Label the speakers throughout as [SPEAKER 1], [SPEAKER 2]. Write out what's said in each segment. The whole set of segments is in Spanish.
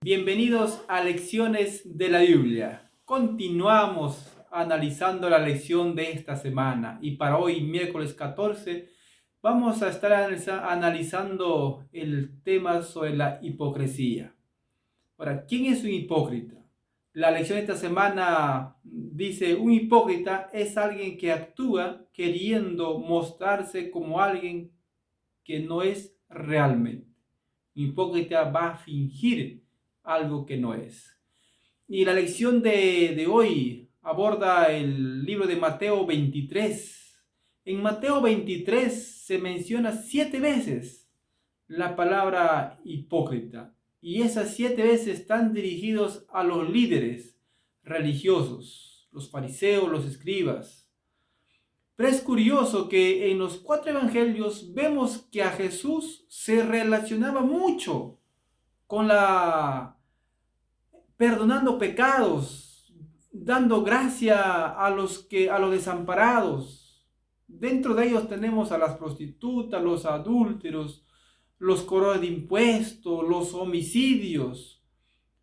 [SPEAKER 1] Bienvenidos a Lecciones de la Biblia. Continuamos analizando la lección de esta semana y para hoy, miércoles 14, vamos a estar analizando el tema sobre la hipocresía. Ahora, ¿quién es un hipócrita? La lección de esta semana dice, un hipócrita es alguien que actúa queriendo mostrarse como alguien que no es realmente. Un hipócrita va a fingir algo que no es. Y la lección de hoy aborda el libro de Mateo 23. En Mateo 23 se menciona 7 veces la palabra hipócrita. Y esas 7 veces están dirigidos a los líderes religiosos, los fariseos, los escribas. Pero es curioso que en los 4 evangelios vemos que a Jesús se relacionaba mucho con perdonando pecados, dando gracia a los desamparados. Dentro de ellos tenemos a las prostitutas, los adúlteros, los cobradores de impuestos, los homicidios.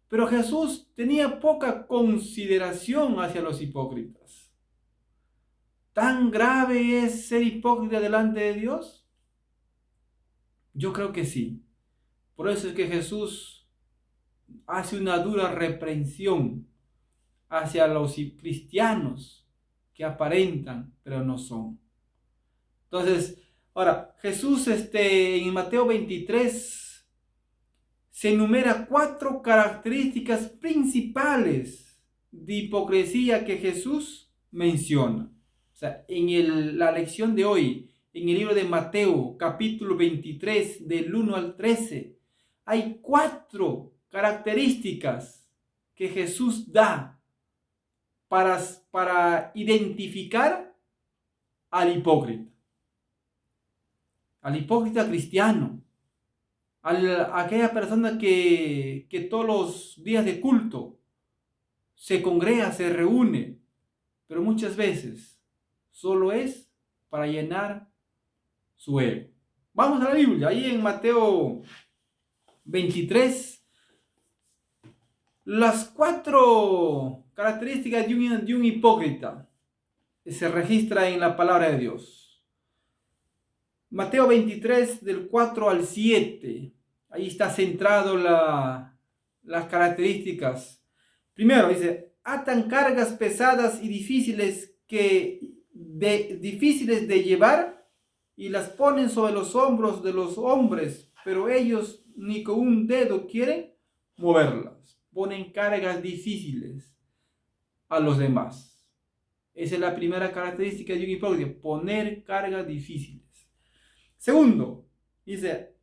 [SPEAKER 1] Pero Jesús tenía poca consideración hacia los hipócritas. ¿Tan grave es ser hipócrita delante de Dios? Yo creo que sí. Por eso es que Jesús hace una dura reprensión hacia los cristianos que aparentan, pero no son. Entonces, ahora, Jesús en Mateo 23 se enumera 4 características principales de hipocresía que Jesús menciona. O sea, la lección de hoy, en el libro de Mateo, capítulo 23, del 1 al 13, hay 4 características que Jesús da para identificar al hipócrita cristiano, a aquella persona que todos los días de culto se congrega, se reúne, pero muchas veces solo es para llenar su ego. Vamos a la Biblia, ahí en Mateo 23, las 4 características de un hipócrita se registra en la palabra de Dios. Mateo 23, del 4 al 7, ahí está centrado las características. Primero dice, atan cargas pesadas y difíciles de llevar y las ponen sobre los hombros de los hombres, pero ellos ni con un dedo quieren moverlas. Ponen cargas difíciles a los demás. Esa es la primera característica de un hipócrita, poner cargas difíciles. Segundo, dice,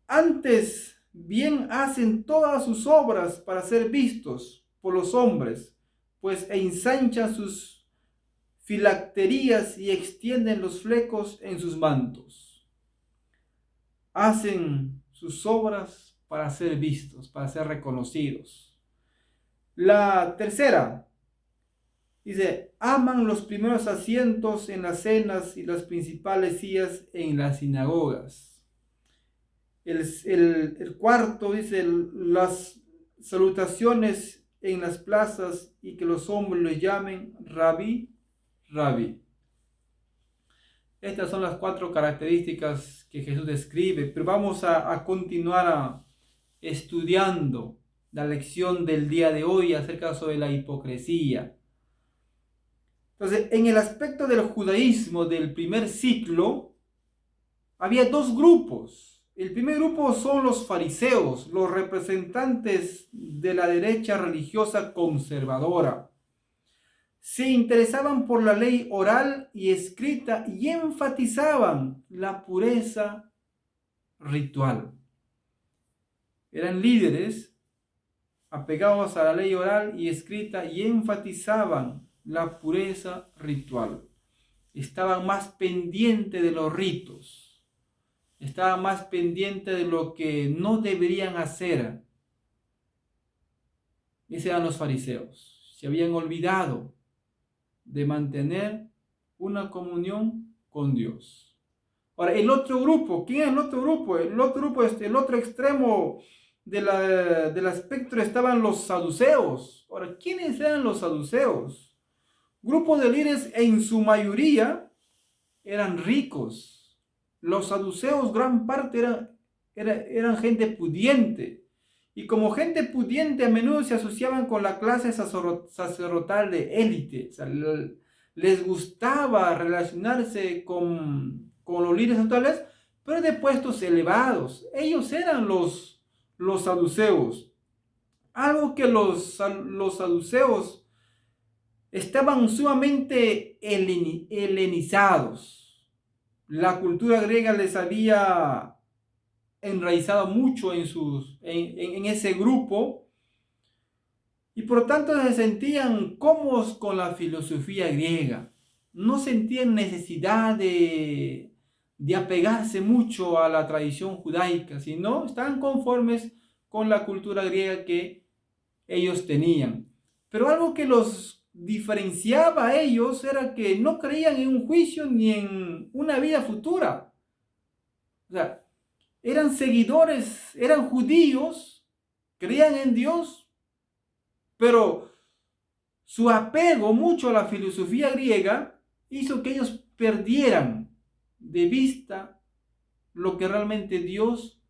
[SPEAKER 1] antes bien hacen todas sus obras para ser vistos por los hombres, pues ensanchan sus filacterías y extienden los flecos en sus mantos. Hacen sus obras para ser vistos, para ser reconocidos. La tercera, dice, aman los primeros asientos en las cenas y las principales sillas en las sinagogas. El cuarto dice, las salutaciones en las plazas y que los hombres lo llamen rabí, rabí. Estas son las 4 características que Jesús describe, pero vamos a continuar estudiando la lección del día de hoy acerca sobre la hipocresía. Entonces, en el aspecto del judaísmo del primer ciclo, había 2 grupos. El primer grupo son los fariseos, los representantes de la derecha religiosa conservadora. Se interesaban por la ley oral y escrita y enfatizaban la pureza ritual. Eran líderes apegados a la ley oral y escrita y enfatizaban la pureza ritual. Estaban más pendientes de los ritos, estaban más pendientes de lo que no deberían hacer. Esos eran los fariseos. Se habían olvidado de mantener una comunión con Dios. Ahora, el otro grupo, ¿quién es el otro grupo? El otro grupo es el otro extremo del espectro estaban los saduceos. Ahora, ¿quiénes eran los saduceos? Grupo de líderes en su mayoría eran ricos. Los saduceos, gran parte eran gente pudiente. Y como gente pudiente a menudo se asociaban con la clase sacerdotal de élite. O sea, les gustaba relacionarse con los líderes actuales, pero de puestos elevados. Ellos eran los saduceos. Algo que los saduceos estaban sumamente helenizados. La cultura griega les había enraizado mucho en ese grupo, y por tanto se sentían cómodos con la filosofía griega. No sentían necesidad de apegarse mucho a la tradición judaica, sino estaban conformes con la cultura griega que ellos tenían. Pero algo que los diferenciaba a ellos era que no creían en un juicio ni en una vida futura. O sea, eran seguidores, eran judíos, creían en Dios, pero su apego mucho a la filosofía griega hizo que ellos perdieran de vista lo que realmente Dios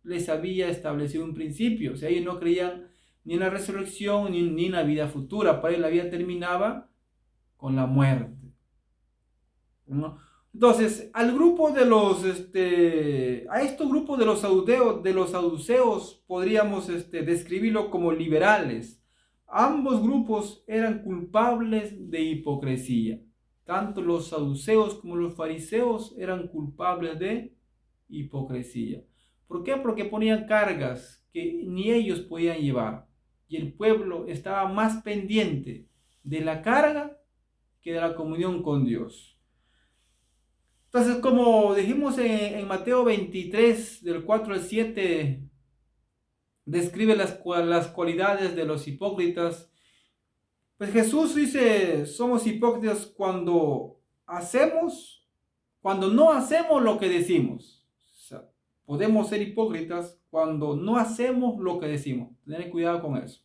[SPEAKER 1] les había establecido en principio. O sea, ellos no creían ni en la resurrección ni en la vida futura. Para ellos la vida terminaba con la muerte, ¿no? Entonces, a este grupo de los saduceos podríamos describirlo como liberales. Ambos grupos eran culpables de hipocresía. Tanto los saduceos como los fariseos eran culpables de hipocresía. ¿Por qué? Porque ponían cargas que ni ellos podían llevar. Y el pueblo estaba más pendiente de la carga que de la comunión con Dios. Entonces, como dijimos en Mateo 23, del 4 al 7, describe las cualidades de los hipócritas. Pues Jesús dice, somos hipócritas cuando no hacemos lo que decimos. O sea, podemos ser hipócritas cuando no hacemos lo que decimos. Tener cuidado con eso.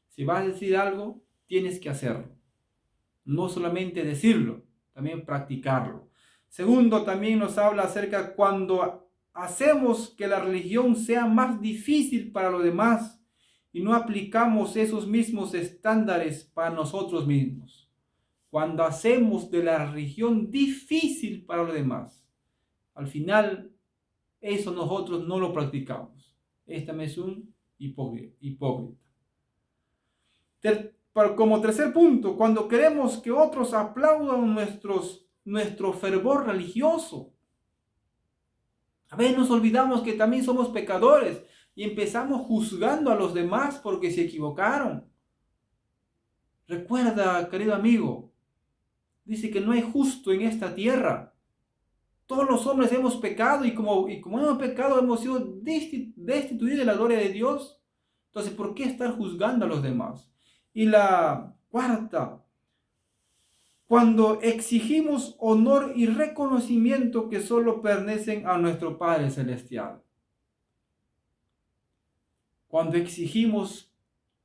[SPEAKER 1] Si vas a decir algo, tienes que hacerlo. No solamente decirlo, también practicarlo. Segundo, también nos habla acerca cuando hacemos que la religión sea más difícil para los demás y no aplicamos esos mismos estándares para nosotros mismos. Cuando hacemos de la religión difícil para los demás, al final eso nosotros no lo practicamos. Este es un hipócrita. Como tercer punto, cuando queremos que otros aplaudan nuestro fervor religioso, a veces nos olvidamos que también somos pecadores y empezamos juzgando a los demás porque se equivocaron. Recuerda, querido amigo, dice que no hay justo en esta tierra. Todos los hombres hemos pecado y como hemos pecado hemos sido destituidos de la gloria de Dios. Entonces, ¿por qué estar juzgando a los demás? Y la cuarta, cuando exigimos honor y reconocimiento que solo pertenecen a nuestro Padre Celestial. Cuando exigimos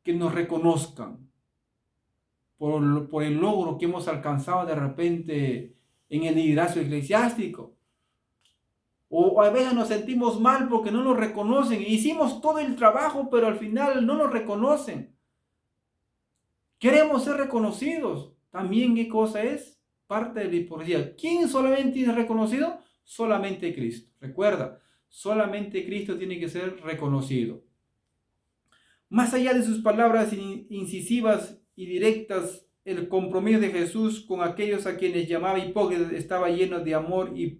[SPEAKER 1] que nos reconozcan por el logro que hemos alcanzado de repente en el liderazgo eclesiástico. O a veces nos sentimos mal porque no nos reconocen. Hicimos todo el trabajo, pero al final no nos reconocen. Queremos ser reconocidos. También, ¿qué cosa es? Parte de la hipocresía. ¿Quién solamente es reconocido? Solamente Cristo. Recuerda, solamente Cristo tiene que ser reconocido. Más allá de sus palabras incisivas y directas, el compromiso de Jesús con aquellos a quienes llamaba hipócritas estaba lleno de amor y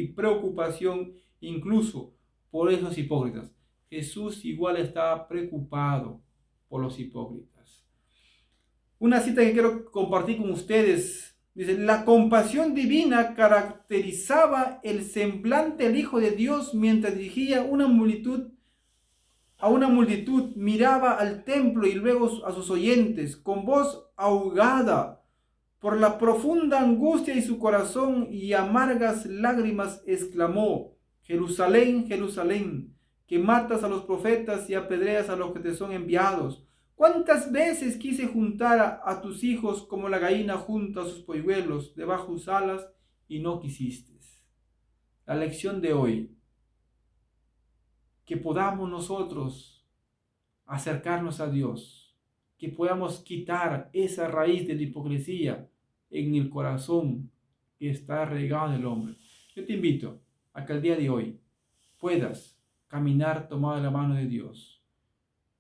[SPEAKER 1] preocupación incluso por esos hipócritas. Jesús igual estaba preocupado por los hipócritas. Una cita que quiero compartir con ustedes. Dice, la compasión divina caracterizaba el semblante del Hijo de Dios mientras dirigía a una multitud, miraba al templo y luego a sus oyentes, con voz ahogada por la profunda angustia de su corazón y amargas lágrimas, exclamó, Jerusalén, Jerusalén, que matas a los profetas y apedreas a los que te son enviados. ¿Cuántas veces quise juntar a tus hijos como la gallina junta a sus polluelos debajo de sus alas y no quisiste? La lección de hoy, que podamos nosotros acercarnos a Dios, que podamos quitar esa raíz de la hipocresía en el corazón que está regado en el hombre. Yo te invito a que el día de hoy puedas caminar tomado de la mano de Dios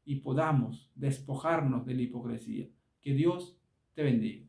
[SPEAKER 1] y podamos despojarnos de la hipocresía. Que Dios te bendiga.